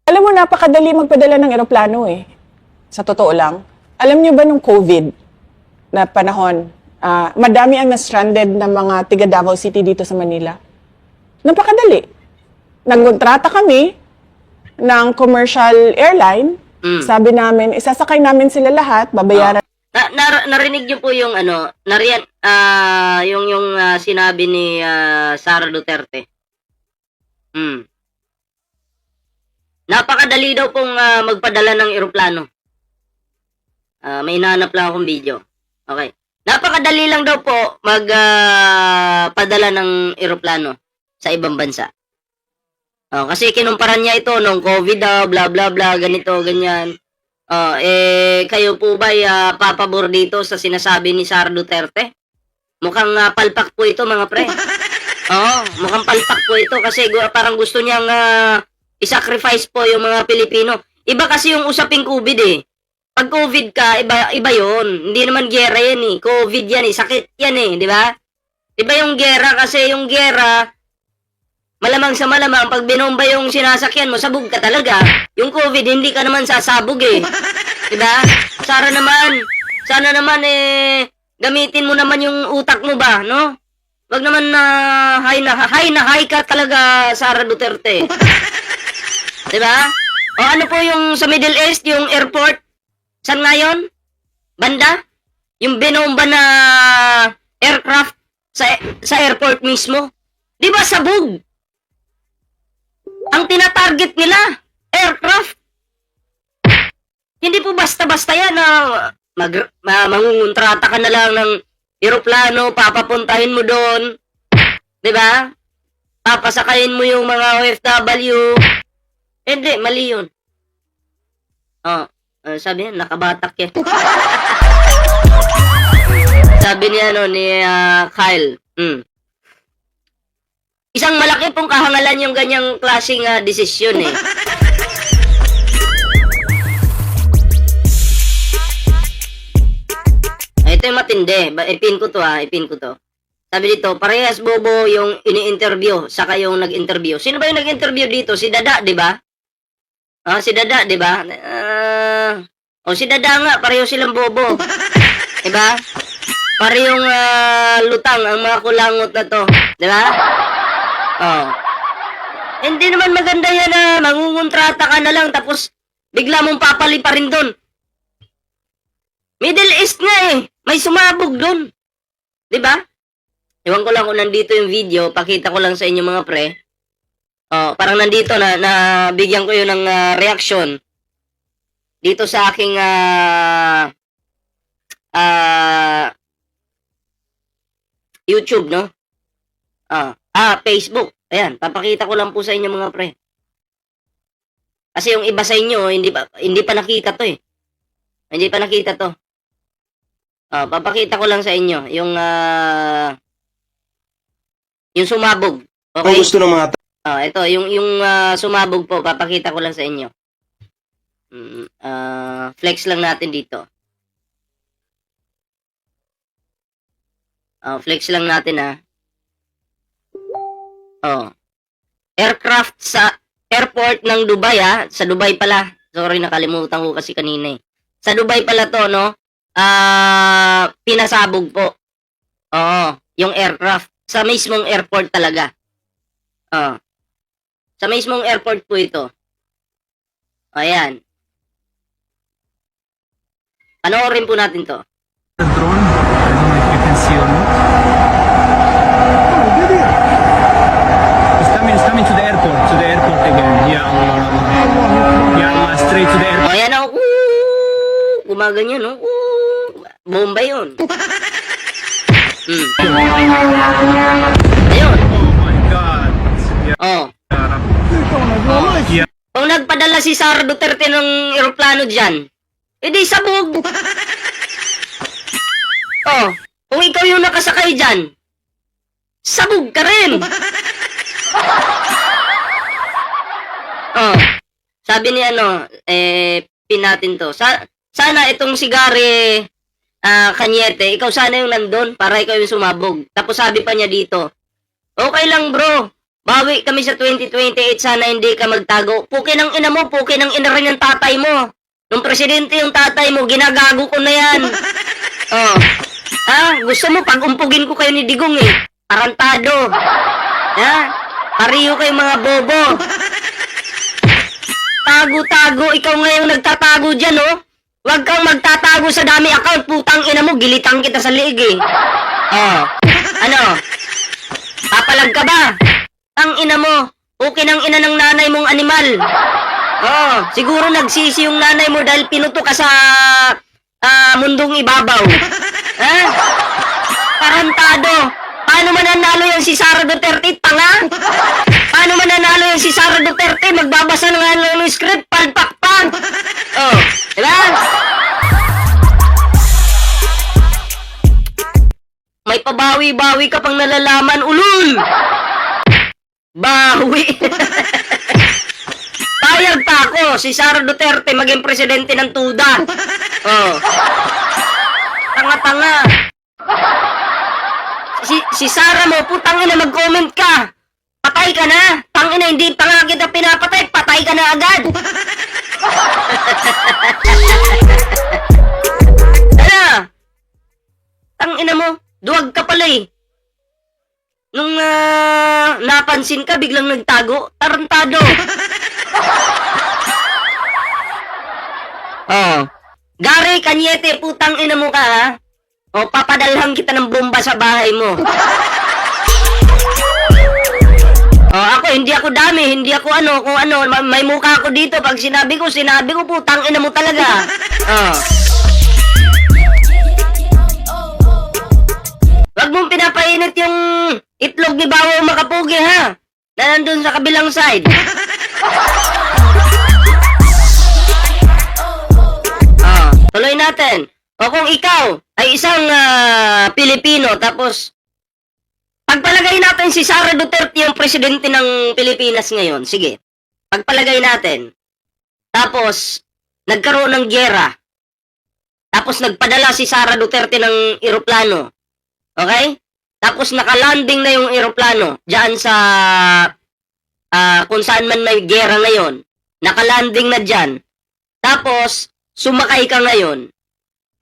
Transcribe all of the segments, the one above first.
Alam mo, napakadali magpadala ng eroplano eh. Sa totoo lang. Alam niyo ba nung COVID na panahon, madami ang na-stranded na mga tiga Davao City dito sa Manila? Napakadali. Nagkontrata kami ng commercial airline. Sabi namin, isasakay namin sila lahat, babayaran. Narinig niyo po yung ano, yung sinabi ni Sara Duterte. Napakadali daw pong magpadala ng eroplano. May hinahanap lang akong video. Okay. Napakadali lang daw po magpadala ng eroplano sa ibang bansa. Kasi kinumpara niya ito nung COVID daw, bla bla bla, ganito, ganyan. Kayo po ba papabor dito sa sinasabi ni Sara Duterte? Mukhang palpak po ito, mga pre. Mukhang palpak po ito kasi parang gusto niyang i-sacrifice po yung mga Pilipino. Iba kasi yung usaping COVID eh. Pag COVID ka, iba yun. Hindi naman gera yan eh. COVID yan eh. Sakit yan eh. Di ba? Iba yung gera kasi yung gera, malamang sa malamang, pag binomba yung sinasakyan mo, sabog ka talaga. Yung COVID, hindi ka naman sasabog eh. Diba? Sana naman gamitin mo naman yung utak mo ba, no? Wag naman na high ka talaga, Sara Duterte. Diba? O ano po yung sa Middle East, yung airport? Saan ngayon? Banda? Yung binomba na aircraft sa airport mismo? Di ba sabog? Ang tinatarget nila, aircraft. Hindi po basta-basta yan na mangungontrata ka na lang ng eroplano, papapuntahin mo doon. Diba? Papasakayin mo yung mga OFW. Hindi, mali yun. Sabi niya, nakabatak yan. Sabi niya, ni Kyle, isang malaki pong kahangalan yung ganyang klaseng desisyon eh. Ito yung matindi. Ipin ko to. Sabi dito, parehas bobo yung ini-interview saka yung nag-interview. Sino ba yung nag-interview dito? Si Dada, di ba? Si Dada, di ba? Si Dada nga, pareho silang bobo. Di ba? Parehong lutang ang mga kulangot na to. Di ba? Hindi naman maganda yan na mangungontrata ka na lang tapos bigla mong papaliparin doon. Middle East nga eh. May sumabog doon. Diba? Iwan ko lang kung nandito yung video. Pakita ko lang sa inyo mga pre. Parang nandito na bigyan ko yun ng reaction. Dito sa aking YouTube, no? Facebook. Ayan, papakita ko lang po sa inyo mga pre. Kasi yung iba sa inyo, hindi pa nakita to eh. Hindi pa nakita to. Papakita ko lang sa inyo yung sumabog. Okay? Ang gusto ng mga Ito, yung sumabog po, papakita ko lang sa inyo. Flex lang natin dito. Flex lang natin aircraft sa airport ng Dubai sa Dubai pala. Sorry, nakalimutan ko kasi kanina eh. Sa Dubai pala to, no? Pinasabog po. Yung aircraft. Sa mismong airport talaga. Sa mismong airport po ito. Ayan. Panoorin po natin to. The drone, I don't know if you can see or not. It's coming to the airport again. Yeah, straight to the airport. Ayan gumaganyan, no? Bomba yun. Ayun. Oh my God. Yeah. Yeah. Kung nagpadala si Sara Duterte ng eroplano dyan, edi sabog. Kung ikaw yung nakasakay dyan, sabog ka rin. Sabi ni pin natin to. Sana itong si Gary Cañete, ikaw sana yung nandun para ikaw yung sumabog. Tapos sabi pa niya dito, okay lang bro, Bawi kami sa 2028, sana hindi ka magtago. Pukin ang ina mo, pukin ang ina rin ng tatay mo. Nung presidente yung tatay mo, ginagago ko na yan. Oh. Gusto mo pag-umpugin ko kayo ni Digong eh. Tarantado. Pariyo kayo mga bobo. Tago-tago, ikaw ngayong nagtatago dyan, oh. Huwag kang magtatago sa dami account, putang ina mo, gilitang kita sa liig eh. Ano? Papalag ka ba? Ang ina mo, okay ng ina ng nanay mong animal. Siguro nagsisi yung nanay mo dahil pinuto ka sa mundong ibabaw. Tarantado. Paano mananalo yan si Sara Duterte? Tanga? Paano mananalo yan si Sara Duterte? Magbabasa na nga ng script, palpak-pak. Diba? May pabawi-bawi ka pang nalalaman, ulul! Bawi! Payag pa ako, si Sara Duterte maging presidente ng TUDA. Tanga-tanga. Si Sara mo, putang ina, mag-comment ka. Patay ka na. Tangina, hindi pa nga kita pinapatay. Patay ka na agad. Ano? Tangina mo, duwag ka pala eh. Nung napansin ka, biglang nagtago. Tarantado. Gary Cañete, putang ina mo ka ha. Papadalhan kita ng bomba sa bahay mo. Ako, hindi ako dami, hindi ako kung ano, may mukha ako dito. Pag sinabi ko, putang ina mo talaga. Wag mong pinapainit yung itlog ni Bawo Makapugi, ha? Na nandun sa kabilang side. Tuloy natin. O kung ikaw ay isang Pilipino, tapos pagpalagay natin si Sara Duterte yung presidente ng Pilipinas ngayon. Sige, pagpalagay natin. Tapos, nagkaroon ng gyera. Tapos nagpadala si Sara Duterte ng eroplano. Okay? Tapos nakalanding na yung eroplano diyan sa kung saan man may gyera ngayon. Nakalanding na diyan. Tapos, sumakay ka ngayon.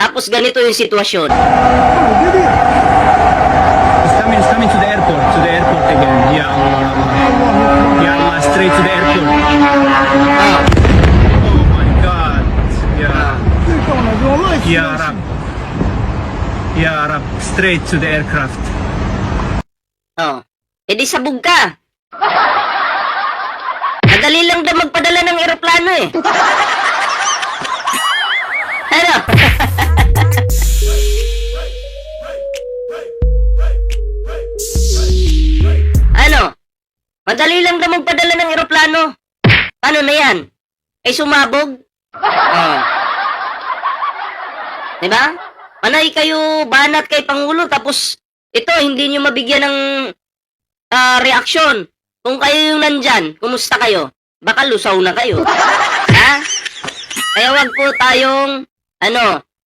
Tapos ganito yung sitwasyon. It's coming to the airport again. Straight to the airport. Oh my God. Arab, straight to the aircraft. Edi sabog ka. Madali lang daw magpadala ng eroplano eh. Ano? Ano? Madali lang daw magpadala ng eroplano. Paano na yan? Ay sumabog? Diba? Panay kayo banat kay Pangulo tapos ito hindi nyo mabigyan ng reaksyon. Kung kayo yung nandyan, kumusta kayo? Baka lusaw na kayo. Ha? Kaya wag po tayong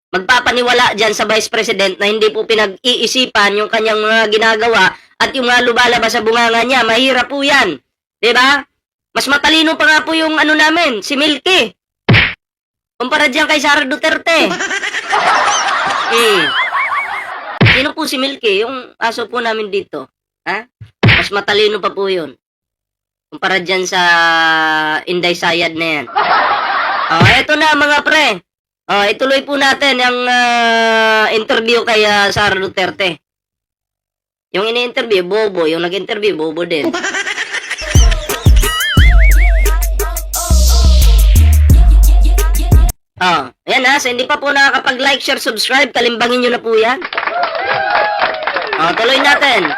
magpapaniwala dyan sa Vice President na hindi po pinag-iisipan yung kanyang mga ginagawa at yung mga lubalabas sa bunganga niya. Mahirap po yan. Diba? Mas matalino pa nga po yung namin, si Milky. Kumpara dyan kay Sara Duterte. Sino po si Milky? Yung aso po namin dito. Ha? Mas matalino pa po yun. Kumpara dyan sa Inday Sayad na yan. Eto na mga pre. Ituloy po natin yung interview kay Sara Duterte. Yung ini-interview, bobo. Yung nag-interview, bobo din. Ayan ha. So, hindi pa po nakakapag-like, share, subscribe. Kalimbangin nyo na po yan. Tuloy natin.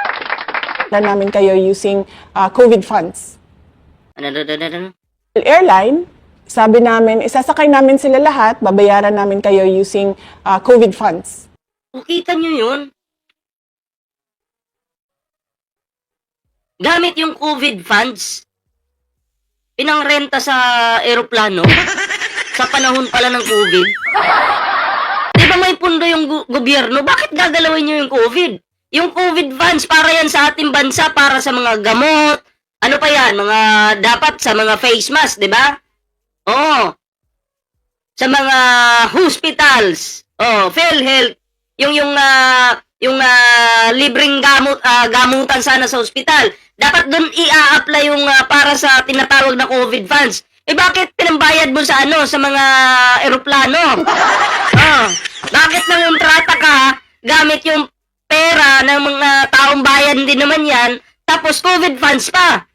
Na namin kayo using COVID funds. Ano? Airline, sabi namin, isasakay namin sila lahat, babayaran namin kayo using COVID funds. Kita nyo yun? Gamit yung COVID funds, pinangrenta sa eroplano, sa panahon pala ng COVID. Di ba may pundo yung gobyerno? Bakit gagalawin nyo yung COVID? Yung COVID funds, para yan sa ating bansa, para sa mga gamot, Ano pa yan? Mga dapat sa mga face mask, di ba? Oo. Sa mga hospitals. Oh, PhilHealth. Yung libreng gamutan sana sa ospital. Dapat doon i-a-apply yung para sa tinatawag na COVID funds. Eh bakit pinambayad mo sa sa mga eroplano? Bakit nangontrata ka gamit yung pera ng mga taong bayan din naman yan, tapos COVID funds pa?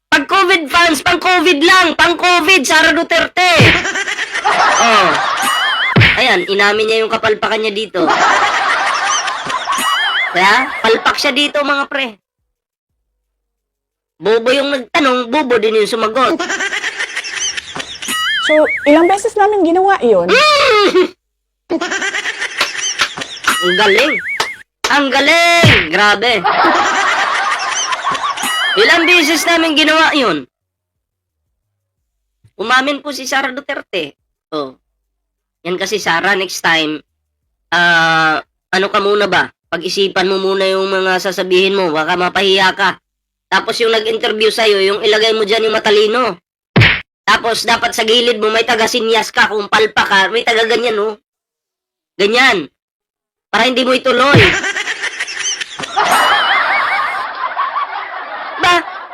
Pag COVID funds, pang COVID lang, pang COVID, Sara Duterte. Ayan, inamin niya yung kapalpakan niya dito. Kaya, palpak siya dito mga pre. Bobo yung nagtanong, bobo din yung sumagot. So, ilang beses namin ginawa yun. Ang galing. Ang galing! Grabe. Ilang beses namin ginawa yun. Umamin po si Sara Duterte. Yan kasi Sara, next time, ano ka muna ba? Pag-isipan mo muna yung mga sasabihin mo, baka mapahiya ka. Tapos yung nag-interview sa'yo, yung ilagay mo dyan yung matalino. Tapos dapat sa gilid mo, may taga-sinyas ka, kung palpa ka, may taga-ganyan, no? Ganyan. Para hindi mo ituloy.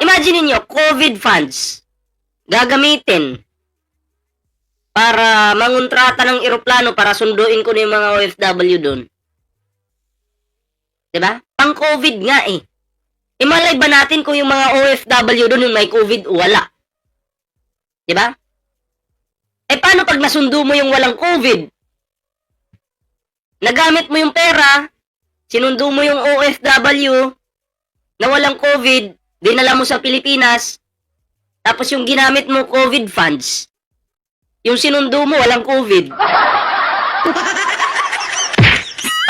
Imagine niyo, COVID funds gagamitin para mangontrata ng eroplano para sunduin ko na yung mga OFW doon. Diba? Pang-COVID nga eh. Imalay ba natin kung yung mga OFW doon yung may COVID o wala? Diba? Eh paano pag nasundo mo yung walang COVID? Nagamit mo yung pera, sinundo mo yung OFW na walang COVID, dinala mo sa Pilipinas, tapos yung ginamit mo COVID funds, yung sinundo mo walang COVID.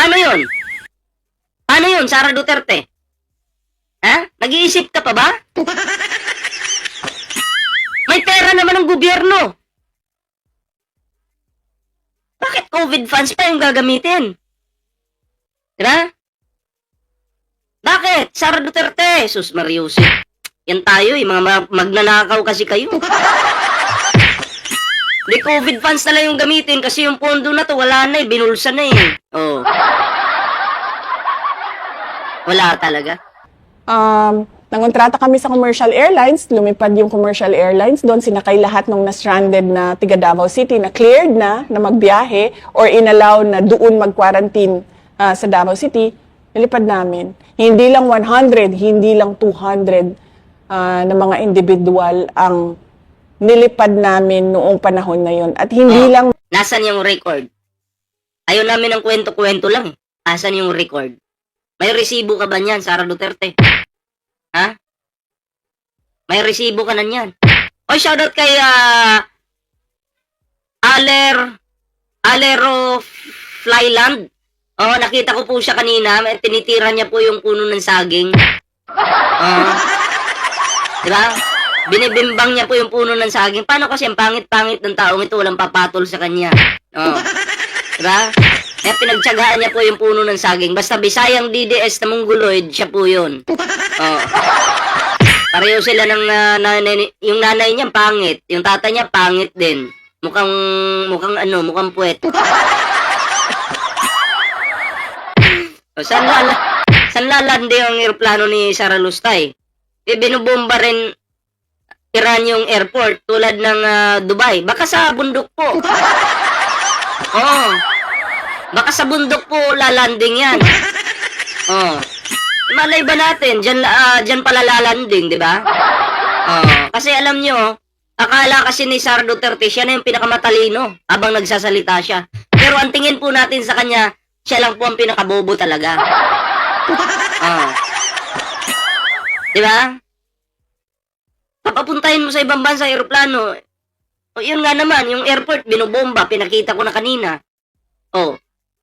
Ano yun? Ano yun, Sara Duterte? Ha? Nag-iisip ka pa ba? May pera naman ng gobyerno. Bakit COVID funds pa yung gagamitin? Diba? Bakit? Sara Duterte, sus Mariusip. Yan tayo mga magnanakaw kasi kayo. Di COVID funds na lang yung gamitin kasi yung pondo na to wala na binulsa na Wala talaga. Nangontrata kami sa commercial airlines, lumipad yung commercial airlines, doon sinakay lahat ng na-stranded na tiga Davao City na cleared na magbiyahe or inallow na doon mag-quarantine sa Davao City. Nilipad namin. Hindi lang 100, hindi lang 200 na mga individual ang nilipad namin noong panahon na yon. At hindi lang... Nasaan yung record? Ayaw namin ng kwento-kwento lang. Nasaan yung record? May resibo ka ba niyan, Sara Duterte? Ha? May resibo ka na niyan? O, shoutout kay Alero Flyland. Nakita ko po siya kanina. Tinitira niya po yung puno ng saging. Diba? Binibimbang niya po yung puno ng saging. Paano kasi ang pangit-pangit ng taong ito walang papatol sa kanya? Diba? Kaya pinagtsagaan niya po yung puno ng saging. Basta Bisayang DDS na Mongoloid, siya po yun. Pareho sila ng yung nanay niya pangit. Yung tatay niya pangit din. Mukhang puwet. Saan lalandi ang eroplano ni Sara Lustay? Binubomba rin Iran yung airport tulad ng Dubai. Baka sa bundok po. Baka sa bundok po lalanding yan. Malay ba natin? Diyan pala lalanding, di ba? Kasi alam nyo, akala kasi ni Sara Duterte, siya na yung pinakamatalino habang nagsasalita siya. Pero ang tingin po natin sa kanya, siya lang po ang pinakabobo talaga. Di ba? Papapuntahin mo sa ibang bansa, aeroplano. Yun nga naman, yung airport, binubomba, pinakita ko na kanina.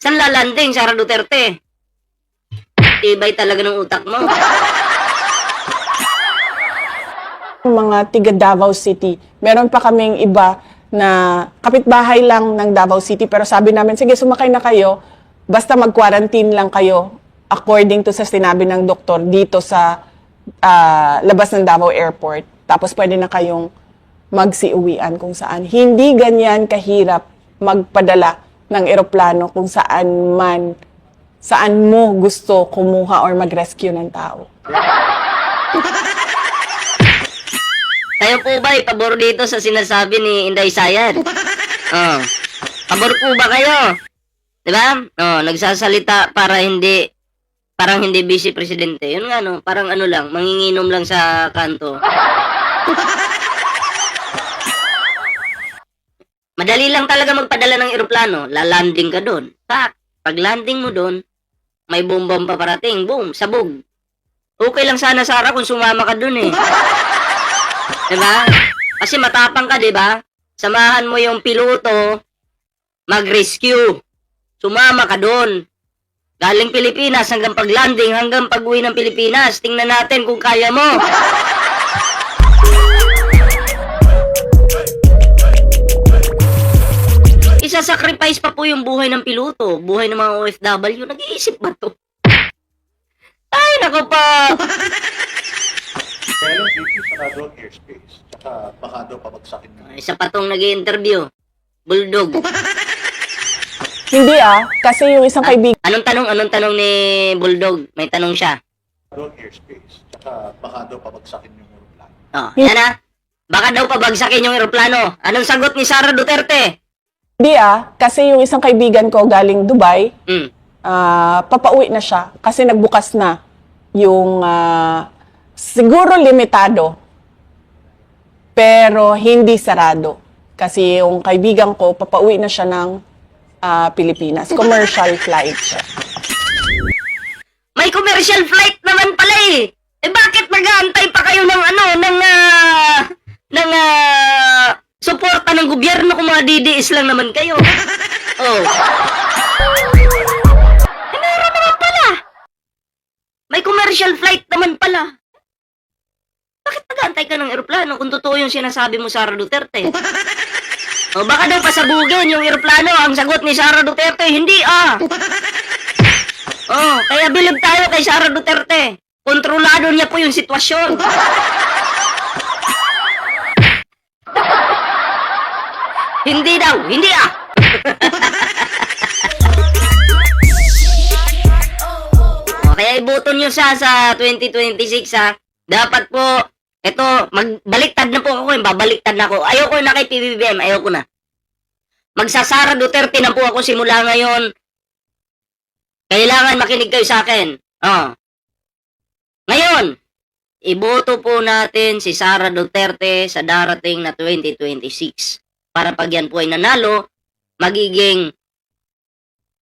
Saan lalanding, Sara Duterte? Tibay talaga ng utak mo. Mga tiga Davao City, meron pa kaming iba na kapitbahay lang ng Davao City, pero sabi namin, sige, sumakay na kayo, basta mag-quarantine lang kayo according to sa sinabi ng doktor dito sa labas ng Davao Airport. Tapos pwede na kayong magsiuwian kung saan. Hindi ganyan kahirap magpadala ng eroplano kung saan mo gusto kumuha or mag-rescue ng tao. Kayo po ba pabor dito sa sinasabi ni Inday Sayad? Oh. Pabor po ba kayo? 'Di ba? Oh, nagsasalita parang hindi busy presidente. Yun nga no, parang ano lang, manginginom lang sa kanto. Madali lang talaga magpadala ng eroplano. Lalanding ka doon. Pak, pag landing mo doon, may boom-bomb pa parating. Boom, sabog. Okay lang sana, Sarah, kung sumama ka doon eh. Diba? Kasi matapang ka, diba? Samahan mo yung piloto, mag-rescue. Sumama ka doon. Galing Pilipinas hanggang pag-landing, hanggang pag-uwi ng Pilipinas. Tingnan natin kung kaya mo. Isa-sacrifice pa po yung buhay ng piloto, buhay ng mga OFW. Nag-iisip ba to? Ay, nako pa! Kaya lang dito sarado ang airspace. Tsaka baka daw pabagsakin mo. Isa pa tong nag-i-interview. Bulldog. Hindi kasi yung isang kaibigan Anong tanong ni Bulldog? May tanong siya. Sarado ang airspace. Tsaka baka daw pabagsakin yung aeroplano. Oh, yan na. Baka daw pabagsakin yung eroplano. Anong sagot ni Sara Duterte? Hindi kasi yung isang kaibigan ko galing Dubai, papauwi na siya kasi nagbukas na yung siguro limitado pero hindi sarado. Kasi yung kaibigan ko papauwi na siya ng Pilipinas. Commercial flight siya. May commercial flight naman pala eh. Eh bakit mag-aantay pa kayo ng suporta ng gobyerno kung mga DDS lang naman kayo? Oh. Meron naman pala. May commercial flight naman pala. Bakit nag-aantay ka ng eroplano kung totoo yung sinasabi mo, Sara Duterte? O baka daw pasabugin yung eroplano. Ang sagot ni Sara Duterte, hindi Oh, kaya bilib tayo kay Sara Duterte. Kontrolado niya po yung sitwasyon. Hindi daw, hindi O, kaya iboto nyo siya sa 2026 Dapat po, magbaliktad na po ako, babaliktad na ako. Ayoko na kay PBBM, ayoko na. Magsasara Duterte na po ako simula ngayon. Kailangan makinig kayo sa akin. Ngayon, iboto po natin si Sara Duterte sa darating na 2026. Para pag yan po ay nanalo, magiging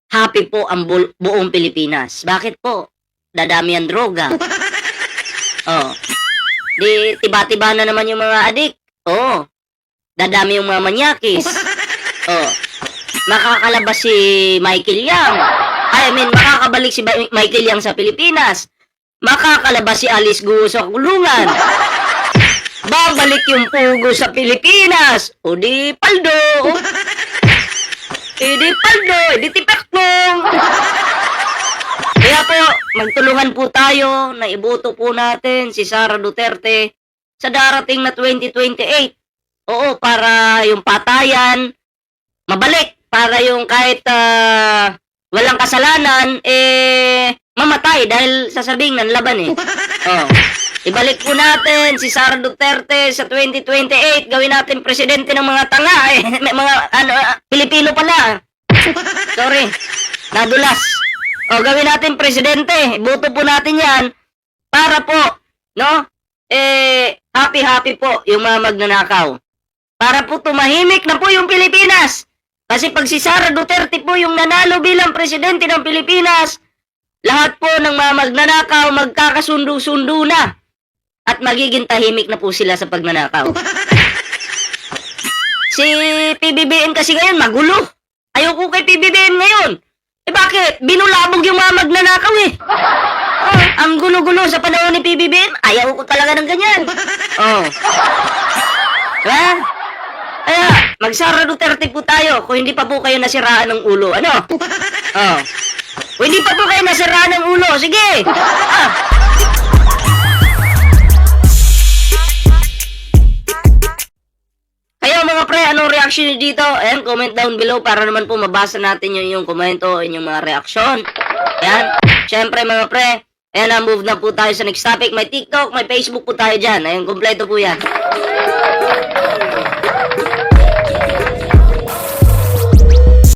happy po ang buong Pilipinas. Bakit po? Dadami ang droga. Di tiba-tiba na naman yung mga adik. Dadami yung mga manyakis. Makakalabas si Michael Yang. Makakabalik si Michael Yang sa Pilipinas. Makakalabas si Alice Guo sa kulungan. Babalik yung pugo sa Pilipinas. O di paldo. Di paldo. Di tipaklong. Kaya po, magtulungan po tayo na iboto po natin si Sara Duterte sa darating na 2028. Oo, para yung patayan mabalik. Para yung kahit walang kasalanan, mamatay dahil sasabing nanlaban Ibalik po natin si Sara Duterte sa 2028. Gawin natin presidente ng mga tanga may mga Pilipino pala. Sorry. Nadulas. Gawin natin presidente. Boto po natin 'yan para po, happy po yung mga magnanakaw. Para po tumahimik na po yung Pilipinas. Kasi pag si Sara Duterte po yung nanalo bilang presidente ng Pilipinas, lahat po ng mga magnanakaw magkakasundo-sundo na. At magiging tahimik na po sila sa pagnanakaw. Si PBBM kasi ngayon magulo. Ayoko kay PBBM ngayon. Bakit? Binulabog yung mga magnanakaw ang gulo-gulo sa panahon ni PBBM. Ayaw ko talaga ng ganyan. Kaya, mag-Sara Duterte po tayo kung hindi pa po kayo nasiraan ng ulo. Kung hindi pa po kayo nasiraan ng ulo, sige. Kayo mga pre, anong reaction niyo dito? Ayan, comment down below para naman po mabasa natin yung inyong komento, inyong mga reaksyon. Ayan, syempre mga pre, ayan, move na po tayo sa next topic. May TikTok, may Facebook po tayo dyan. Ayan, kompleto po yan.